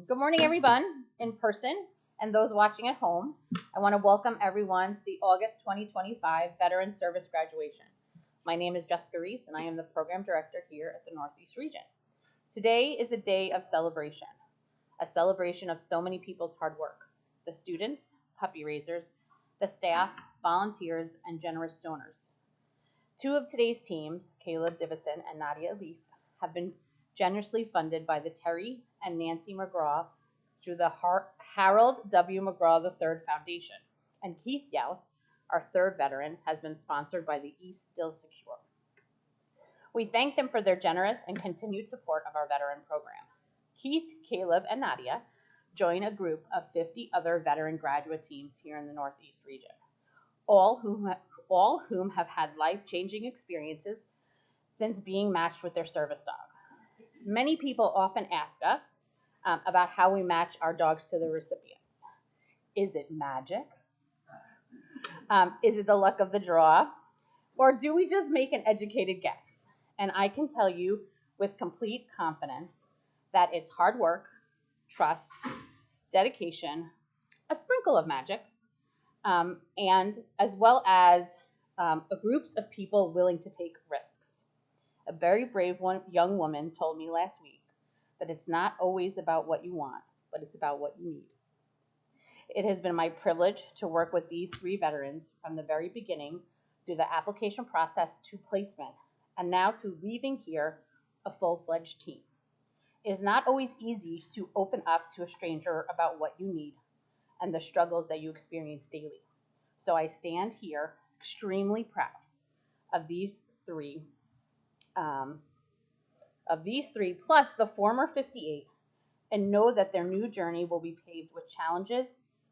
Good morning, everyone in person and those watching at home. I want to welcome everyone to the August 2025 Veteran Service Graduation. My name is Jessica Reese, and I am the Program Director here at the Northeast Region. Today is a day of celebration, a celebration of so many people's hard work, the students, puppy raisers, the staff, volunteers, and generous donors. Two of today's teams, Caleb Divison and Nadia Leaf, have been generously funded by the Terry and Nancy McGraw through the Harold W. McGraw III Foundation. And Keith Youse, our third veteran, has been sponsored by the East Still Secure. We thank them for their generous and continued support of our veteran program. Keith, Caleb, and Nadia join a group of 50 other veteran graduate teams here in the Northeast region, all whom have had life-changing experiences since being matched with their service dog. Many people often ask us about how we match our dogs to the recipients. Is it magic? Is it the luck of the draw? Or do we just make an educated guess? And I can tell you with complete confidence that it's hard work, trust, dedication, a sprinkle of magic, and as well as groups of people willing to take risks. A very brave young woman told me last week that it's not always about what you want, but it's about what you need. It has been my privilege to work with these three veterans from the very beginning through the application process to placement, and now to leaving here a full-fledged team. It is not always easy to open up to a stranger about what you need and the struggles that you experience daily. So I stand here extremely proud of these three plus the former 58, and know that their new journey will be paved with challenges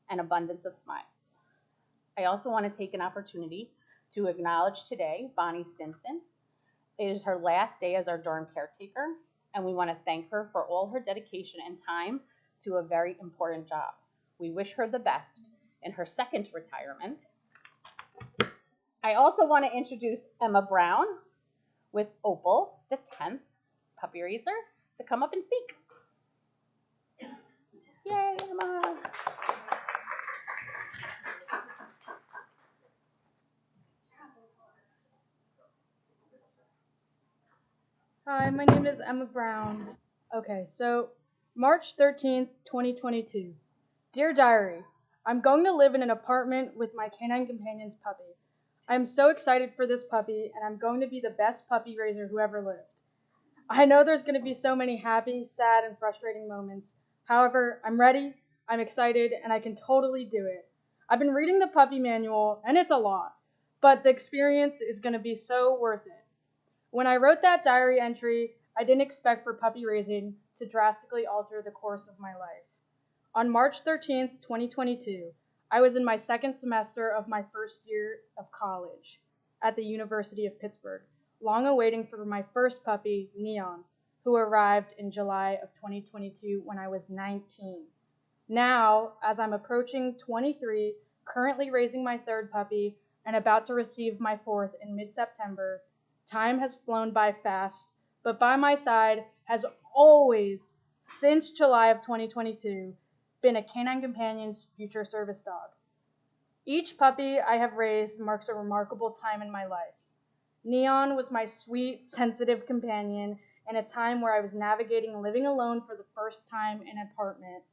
and abundance of smiles. I also want to take an opportunity to acknowledge today Bonnie Stinson. It is her last day as our dorm caretaker, and we want to thank her for all her dedication and time to a very important job. We wish her the best in her second retirement. I also want to introduce Emma Brown with Opal, the 10th puppy raiser, to come up and speak. Yay, Emma! Hi, my name is Emma Brown. Okay, so March 13th, 2022. Dear Diary, I'm going to live in an apartment with my Canine Companions puppy. I'm so excited for this puppy, and I'm going to be the best puppy raiser who ever lived. I know there's going to be so many happy, sad, and frustrating moments. However, I'm ready, I'm excited, and I can totally do it. I've been reading the puppy manual, and it's a lot, but the experience is going to be so worth it. When I wrote that diary entry, I didn't expect for puppy raising to drastically alter the course of my life. On March 13th, 2022, I was in my second semester of my first year of college at the University of Pittsburgh, long awaiting for my first puppy, Neon, who arrived in July of 2022 when I was 19. Now, as I'm approaching 23, currently raising my third puppy, and about to receive my fourth in mid-September, time has flown by fast, but by my side has always, since July of 2022, been a Canine Companions future service dog. Each puppy I have raised marks a remarkable time in my life. Neon was my sweet, sensitive companion in a time where I was navigating living alone for the first time in an apartment.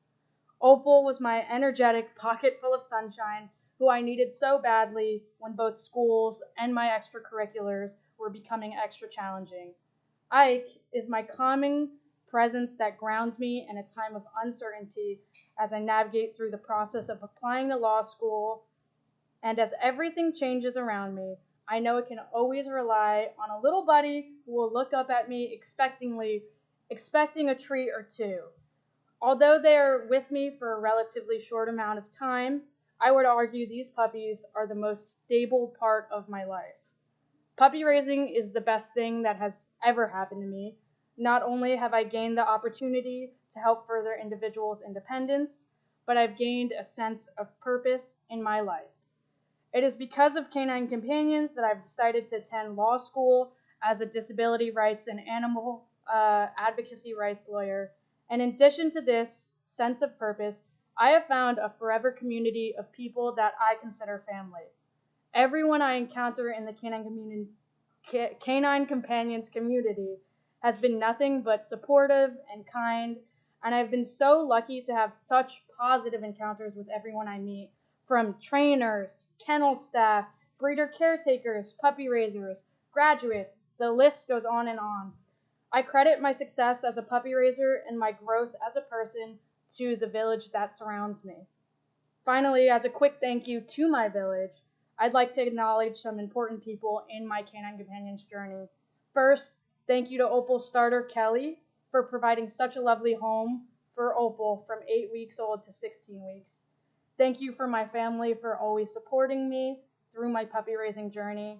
Opal was my energetic pocket full of sunshine, who I needed so badly when both schools and my extracurriculars were becoming extra challenging. Ike is my calming presence that grounds me in a time of uncertainty as I navigate through the process of applying to law school. And as everything changes around me, I know I can always rely on a little buddy who will look up at me expecting a treat or two. Although they are with me for a relatively short amount of time, I would argue these puppies are the most stable part of my life. Puppy raising is the best thing that has ever happened to me. Not only have I gained the opportunity to help further individuals' independence, but I've gained a sense of purpose in my life. It is because of Canine Companions that I've decided to attend law school as a disability rights and animal advocacy rights lawyer. And in addition to this, sense of purpose, I have found a forever community of people that I consider family. Everyone I encounter in the Canine Companions community has been nothing but supportive and kind, and I've been so lucky to have such positive encounters with everyone I meet, from trainers, kennel staff, breeder caretakers, puppy raisers, graduates. The list goes on and on. I credit my success as a puppy raiser and my growth as a person to the village that surrounds me. Finally, as a quick thank you to my village, I'd like to acknowledge some important people in my Canine Companions journey. First, thank you to Opal starter Kelly for providing such a lovely home for Opal from 8 weeks old to 16 weeks. Thank you for my family for always supporting me through my puppy raising journey.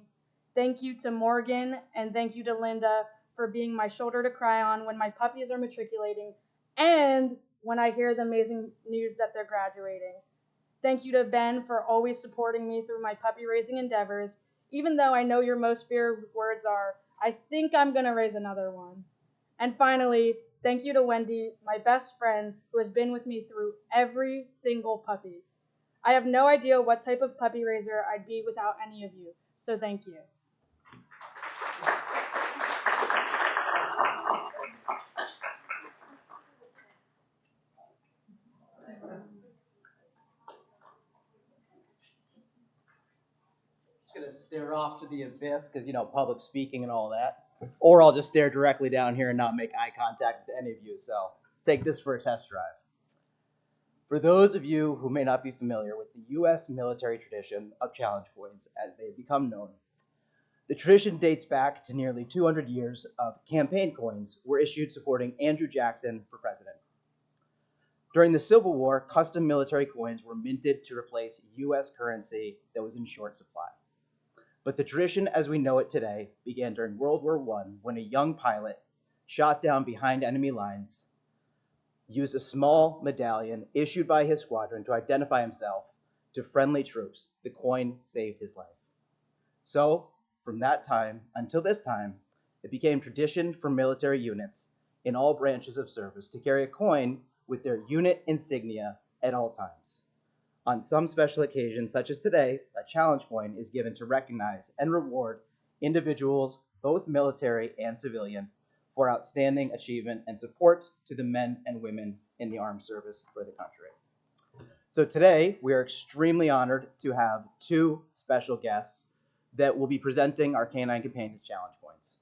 Thank you to Morgan, and thank you to Linda for being my shoulder to cry on when my puppies are matriculating and when I hear the amazing news that they're graduating. Thank you to Ben for always supporting me through my puppy raising endeavors, even though I know your most feared words are, I think I'm going to raise another one. And finally, thank you to Wendy, my best friend, who has been with me through every single puppy. I have no idea what type of puppy raiser I'd be without any of you, so thank you. Gonna stare off to the abyss because public speaking and all that, or I'll just stare directly down here and not make eye contact with any of you. So let's take this for a test drive. For those of you who may not be familiar with the U.S. military tradition of challenge coins, as they have become known, the tradition dates back to nearly 200 years of campaign coins were issued supporting Andrew Jackson for president. During the Civil War, custom military coins were minted to replace U.S. currency that was in short supply. But the tradition as we know it today began during World War I when a young pilot shot down behind enemy lines, used a small medallion issued by his squadron to identify himself to friendly troops. The coin saved his life. So, from that time until this time, it became tradition for military units in all branches of service to carry a coin with their unit insignia at all times. On some special occasions, such as today, a challenge coin is given to recognize and reward individuals, both military and civilian, for outstanding achievement and support to the men and women in the armed service for the country. So today, we are extremely honored to have two special guests that will be presenting our Canine Companions Challenge coins.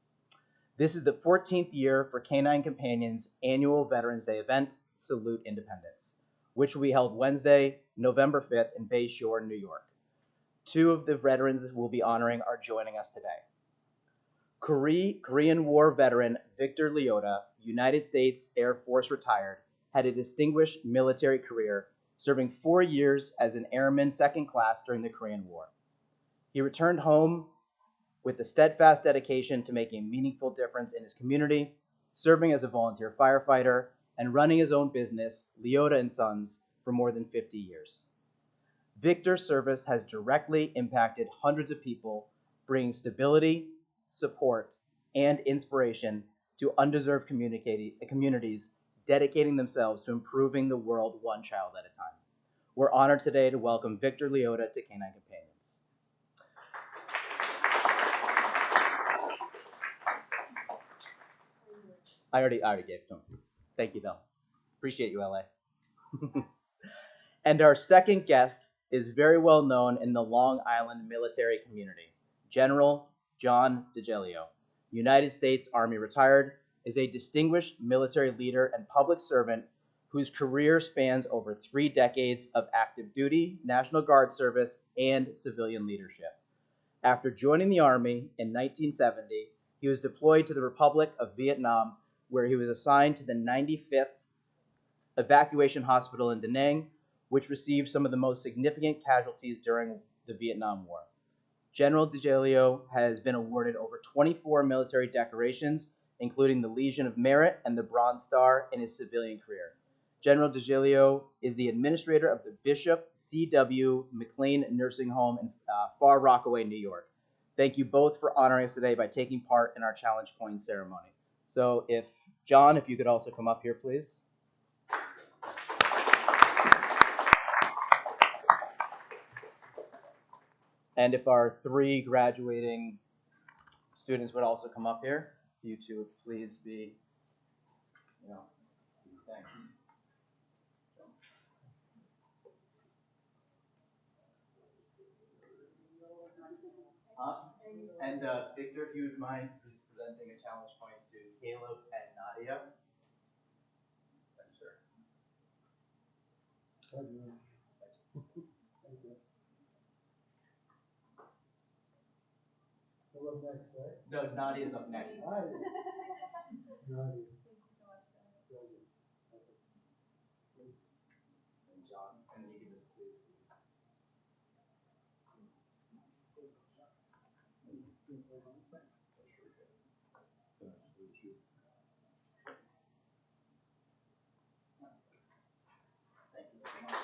This is the 14th year for Canine Companions' annual Veterans Day event, Salute Independence, which will be held Wednesday, November 5th in Bay Shore, New York. Two of the veterans we'll be honoring are joining us today. Korean War veteran Victor Leota, United States Air Force retired, had a distinguished military career, serving 4 years as an airman second class during the Korean War. He returned home with a steadfast dedication to making a meaningful difference in his community, serving as a volunteer firefighter, and running his own business, Leota and Sons, for more than 50 years. Victor's service has directly impacted hundreds of people, bringing stability, support, and inspiration to undeserved communities dedicating themselves to improving the world one child at a time. We're honored today to welcome Victor Leota to Canine Companions. I already gave it to him. Thank you, though. Appreciate you, LA. And our second guest is very well known in the Long Island military community. General John DiGelio, United States Army retired, is a distinguished military leader and public servant whose career spans over 3 decades of active duty, National Guard service, and civilian leadership. After joining the Army in 1970, he was deployed to the Republic of Vietnam, where he was assigned to the 95th Evacuation Hospital in Da Nang, which received some of the most significant casualties during the Vietnam War. General DiGelio has been awarded over 24 military decorations, including the Legion of Merit and the Bronze Star in his civilian career. General DiGelio is the administrator of the Bishop C.W. McLean Nursing Home in Far Rockaway, New York. Thank you both for honoring us today by taking part in our challenge coin ceremony. So John, if you could also come up here, please. And if our 3 graduating students would also come up here, you two would please be, thank you. And Victor, if you would mind, please presenting a challenge point to Caleb and Nadia. Sure. Thank you. Up next, right? No, Nadia's up next. Nadia. And John, and you can just please. Thank you very much.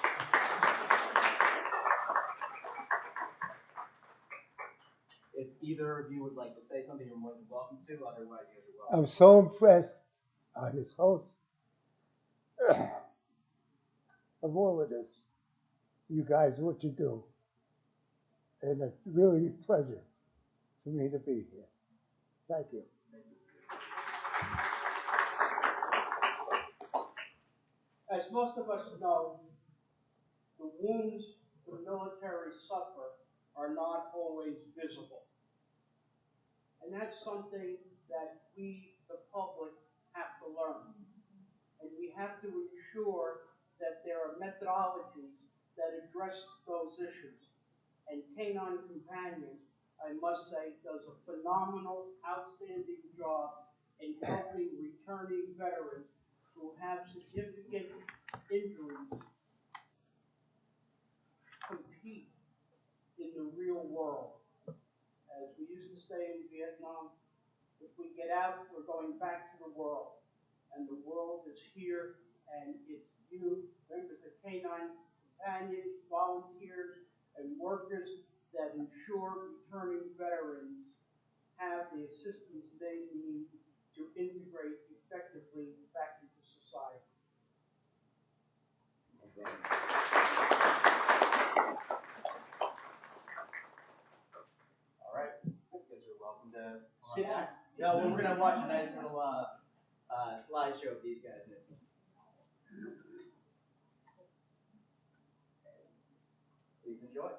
If either of you would like to say something, you're more than welcome to. Otherwise, you guys are welcome. I'm so impressed on this host of all of this. You guys, what you do. And it's really a pleasure for me to be here. Thank you. As most of us know, the wounds the military suffer are not always visible. And that's something that we, the public, have to learn. And we have to ensure that there are methodologies that address those issues. And Canine Companions, I must say, does a phenomenal, outstanding job in helping returning veterans who have significant injuries compete in the real world. As we used to say in Vietnam, if we get out, we're going back to the world. And the world is here, and it's you, members of Canine Companions, volunteers, and workers that ensure returning veterans have the assistance they need to integrate effectively back into society. All right, you guys are welcome to sit down. No, we're gonna watch a nice little slideshow of these guys. Please enjoy.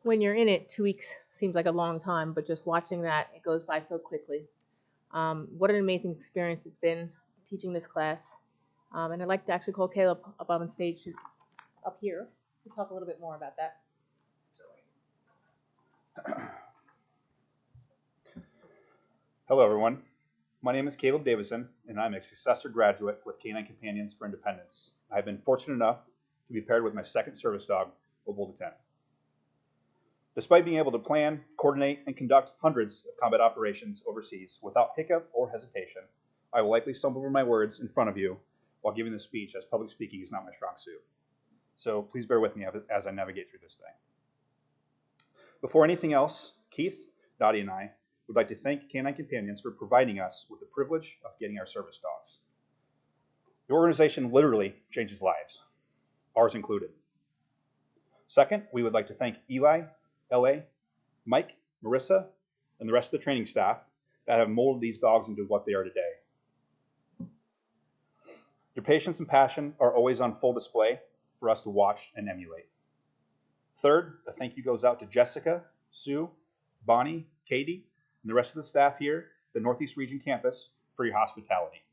when you're in it, 2 weeks seems like a long time, but just watching that, it goes by so quickly. What an amazing experience it's been teaching this class. And I'd like to actually call Caleb up on stage, up here, to talk a little bit more about that. Hello, everyone. My name is Caleb Davison, and I'm a successor graduate with Canine Companions for Independence. I've been fortunate enough to be paired with my second service dog, Opal the 10. Despite being able to plan, coordinate, and conduct hundreds of combat operations overseas without hiccup or hesitation, I will likely stumble over my words in front of you while giving this speech, as public speaking is not my strong suit. So please bear with me as I navigate through this thing. Before anything else, Keith, Dottie, and I would like to thank Canine Companions for providing us with the privilege of getting our service dogs. The organization literally changes lives, ours included. Second, we would like to thank Eli, LA, Mike, Marissa, and the rest of the training staff that have molded these dogs into what they are today. Your patience and passion are always on full display for us to watch and emulate. Third, a thank you goes out to Jessica, Sue, Bonnie, Katie, and the rest of the staff here at the Northeast Region campus for your hospitality.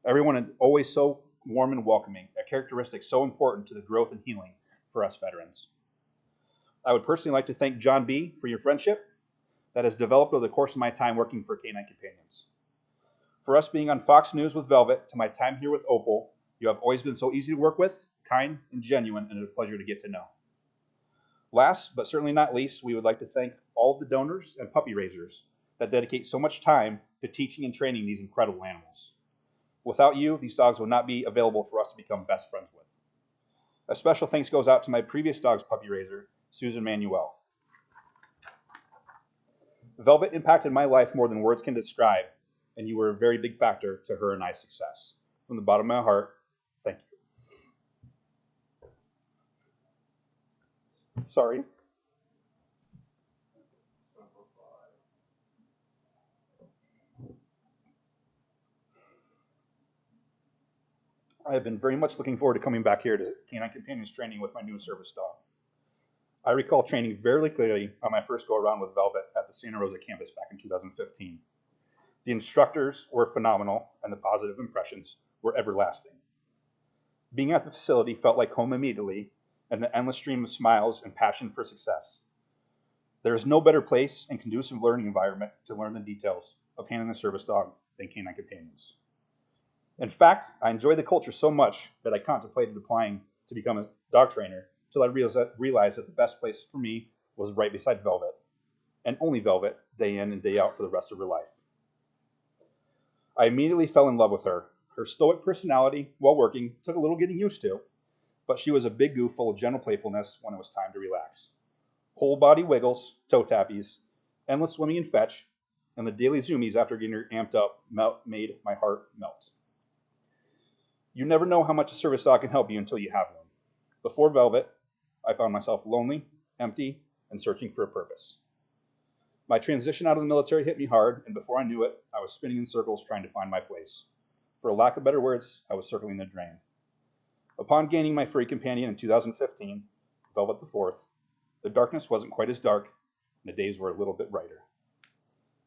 Everyone is always so warm and welcoming, a characteristic so important to the growth and healing for us veterans. I would personally like to thank John B. for your friendship that has developed over the course of my time working for Canine Companions. For us being on Fox News with Velvet to my time here with Opal, you have always been so easy to work with, kind and genuine, and a pleasure to get to know. Last, but certainly not least, we would like to thank all of the donors and puppy raisers that dedicate so much time to teaching and training these incredible animals. Without you, these dogs would not be available for us to become best friends with. A special thanks goes out to my previous dog's puppy raiser, Susan Manuel. Velvet impacted my life more than words can describe, and you were a very big factor to her and I's success. From the bottom of my heart, thank you. Sorry. I have been very much looking forward to coming back here to Canine Companions training with my new service dog. I recall training very clearly on my first go-around with Velvet at the Santa Rosa campus back in 2015. The instructors were phenomenal, and the positive impressions were everlasting. Being at the facility felt like home immediately, and the endless stream of smiles and passion for success. There is no better place and conducive learning environment to learn the details of handling a service dog than Canine Companions. In fact, I enjoyed the culture so much that I contemplated applying to become a dog trainer until I realized that the best place for me was right beside Velvet, and only Velvet, day in and day out for the rest of her life. I immediately fell in love with her. Her stoic personality, while working, took a little getting used to, but she was a big goof full of gentle playfulness when it was time to relax. Whole body wiggles, toe tappies, endless swimming and fetch, and the daily zoomies after getting her amped up made my heart melt. You never know how much a service dog can help you until you have one. Before Velvet, I found myself lonely, empty, and searching for a purpose. My transition out of the military hit me hard, and before I knew it, I was spinning in circles trying to find my place. For lack of better words, I was circling the drain. Upon gaining my furry companion in 2015, Velvet the Fourth, the darkness wasn't quite as dark, and the days were a little bit brighter.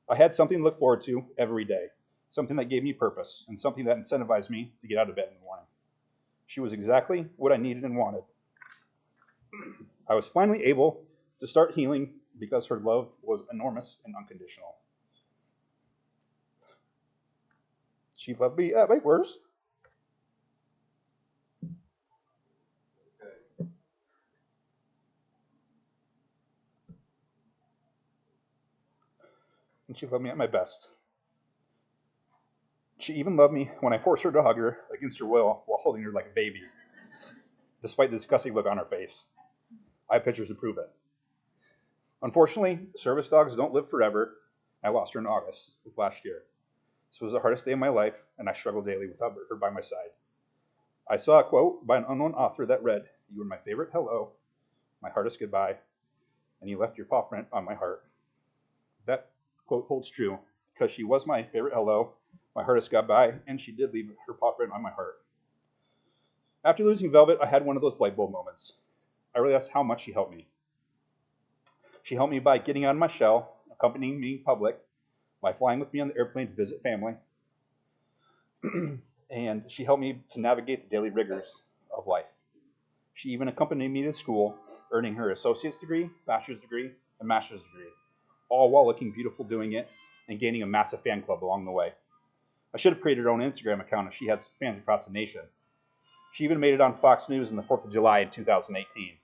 I had something to look forward to every day, something that gave me purpose, and something that incentivized me to get out of bed in the morning. She was exactly what I needed and wanted. I was finally able to start healing because her love was enormous and unconditional. She loved me at my worst. And she loved me at my best. She even loved me when I forced her to hug her against her will while holding her like a baby, despite the disgusting look on her face. I have pictures to prove it. Unfortunately, service dogs don't live forever. I lost her in August of last year. This was the hardest day of my life, and I struggled daily without her by my side. I saw a quote by an unknown author that read, "You were my favorite hello, my hardest goodbye, and you left your paw print on my heart." That quote holds true, because she was my favorite hello, my hardest goodbye, and she did leave her paw print on my heart. After losing Velvet, I had one of those light bulb moments. I realized how much she helped me. She helped me by getting out of my shell, accompanying me in public, by flying with me on the airplane to visit family, and she helped me to navigate the daily rigors of life. She even accompanied me to school, earning her associate's degree, bachelor's degree, and master's degree, all while looking beautiful doing it and gaining a massive fan club along the way. I should have created her own Instagram account if she had fans across the nation. She even made it on Fox News on the 4th of July in 2018.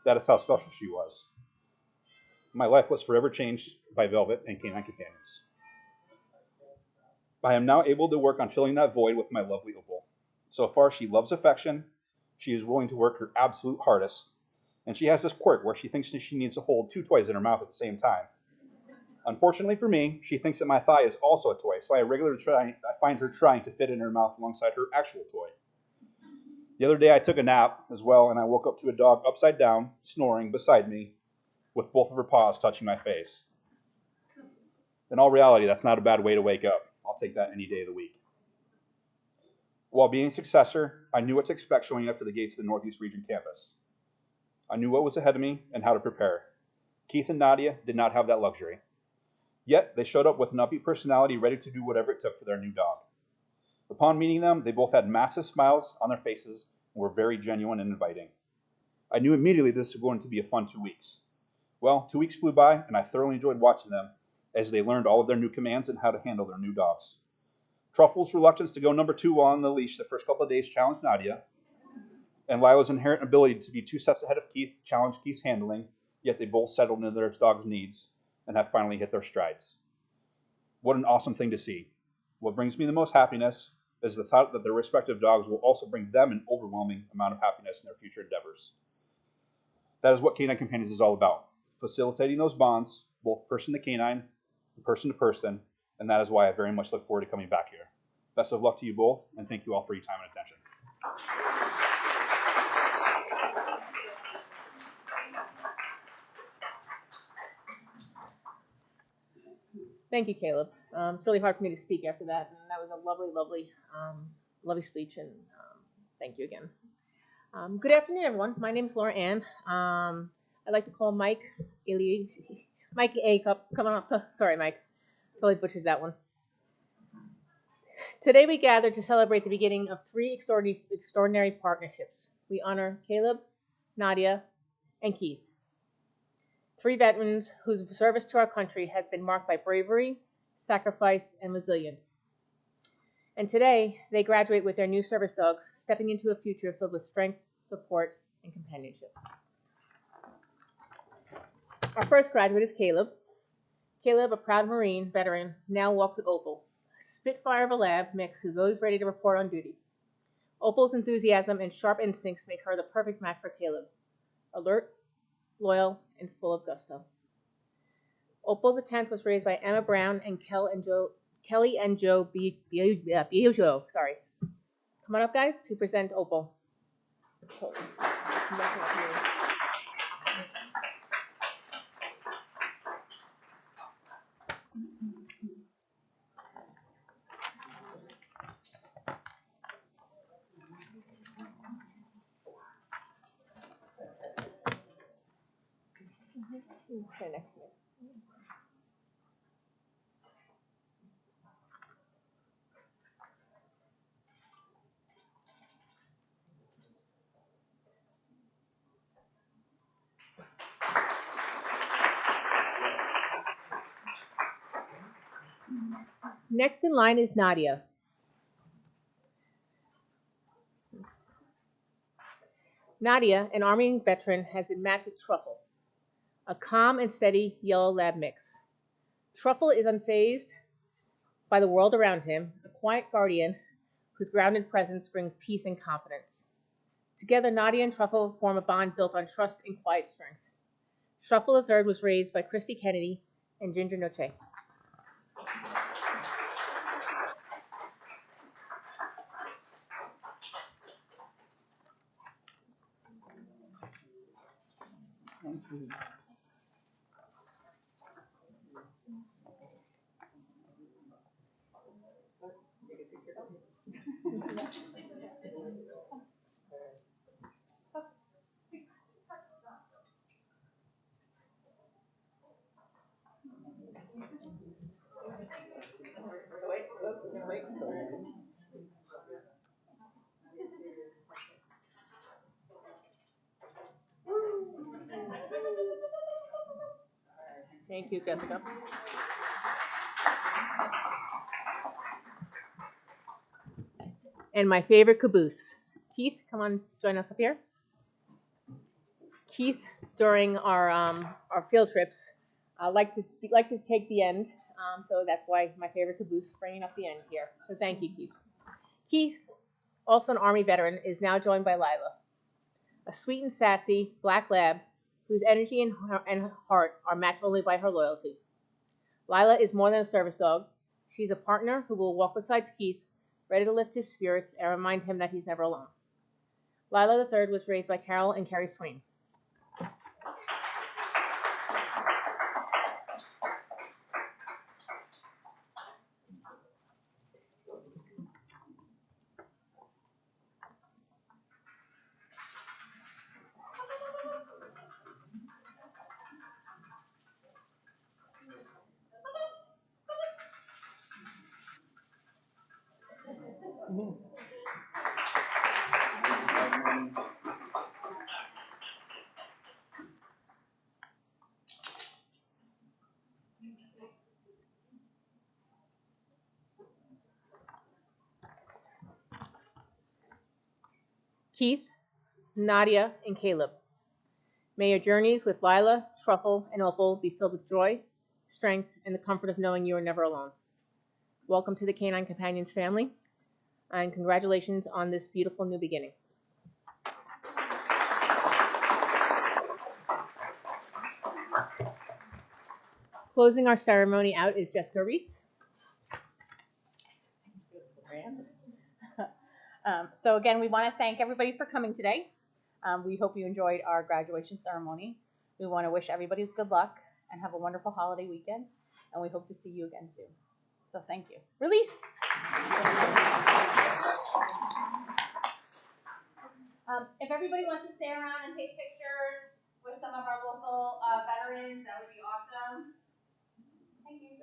That is how special she was. My life was forever changed by Velvet and Canine Companions. I am now able to work on filling that void with my lovely Opal. So far, she loves affection, she is willing to work her absolute hardest, and she has this quirk where she thinks that she needs to hold two toys in her mouth at the same time. Unfortunately for me, she thinks that my thigh is also a toy, so I find her trying to fit in her mouth alongside her actual toy. The other day I took a nap as well, and I woke up to a dog upside down, snoring beside me, with both of her paws touching my face. In all reality, that's not a bad way to wake up. I'll take that any day of the week. While being a successor, I knew what to expect showing up to the gates of the Northeast Region campus. I knew what was ahead of me and how to prepare. Keith and Nadia did not have that luxury. Yet, they showed up with an upbeat personality ready to do whatever it took for their new dog. Upon meeting them, they both had massive smiles on their faces and were very genuine and inviting. I knew immediately this was going to be a fun 2 weeks. Well, 2 weeks flew by, and I thoroughly enjoyed watching them as they learned all of their new commands and how to handle their new dogs. Truffle's reluctance to go number 2 on the leash the first couple of days challenged Nadia, and Lila's inherent ability to be 2 steps ahead of Keith challenged Keith's handling, yet they both settled into their dog's needs and have finally hit their strides. What an awesome thing to see. What brings me the most happiness is the thought that their respective dogs will also bring them an overwhelming amount of happiness in their future endeavors. That is what Canine Companions is all about, facilitating those bonds, both person to canine, person to person, and that is why I very much look forward to coming back here. Best of luck to you both, and thank you all for your time and attention. Thank you, Caleb. It's really hard for me to speak after that, and that was a lovely speech, and thank you again. Good afternoon, everyone. My name is Laura Ann. I'd like to call Mike A. Come on up. Sorry, Mike. Totally butchered that one. Today we gather to celebrate the beginning of 3 extraordinary partnerships. We honor Caleb, Nadia, and Keith. 3 veterans whose service to our country has been marked by bravery, sacrifice, and resilience. And today, they graduate with their new service dogs, stepping into a future filled with strength, support, and companionship. Our first graduate is Caleb. Caleb, a proud Marine veteran, now walks with Opal, a spitfire of a lab mix who's always ready to report on duty. Opal's enthusiasm and sharp instincts make her the perfect match for Caleb. Alert, loyal, and full of gusto. Opal the 10th was raised by Emma Brown and Kelly and Joe Biagio. Sorry. Come on up, guys, to present Opal. Okay, next to me. Next in line is Nadia. Nadia, an Army veteran, has been matched with Truffle, a calm and steady yellow lab mix. Truffle is unfazed by the world around him, a quiet guardian whose grounded presence brings peace and confidence. Together, Nadia and Truffle form a bond built on trust and quiet strength. Truffle III was raised by Christy Kennedy and Ginger Noche. Thank you. Thank you, Jessica. And my favorite caboose. Keith, come on, join us up here. Keith, during our field trips, like to take the end, so that's why my favorite caboose is bringing up the end here. So thank you, Keith. Keith, also an Army veteran, is now joined by Lila, a sweet and sassy black lab whose energy and heart are matched only by her loyalty. Lila is more than a service dog. She's a partner who will walk beside Keith, ready to lift his spirits and remind him that he's never alone. Lila III was raised by Carol and Carrie Swain. Keith, Nadia, and Caleb. May your journeys with Lila, Truffle, and Opal be filled with joy, strength, and the comfort of knowing you are never alone. Welcome to the Canine Companions family, and congratulations on this beautiful new beginning. Closing our ceremony out is Jessica Reese. So again, we want to thank everybody for coming today. We hope you enjoyed our graduation ceremony. We want to wish everybody good luck and have a wonderful holiday weekend. And we hope to see you again soon. So thank you. Release. If everybody wants to stay around and take pictures with some of our local veterans, that would be awesome. Thank you.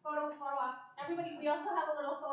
Photo op. Everybody, we also have a little photo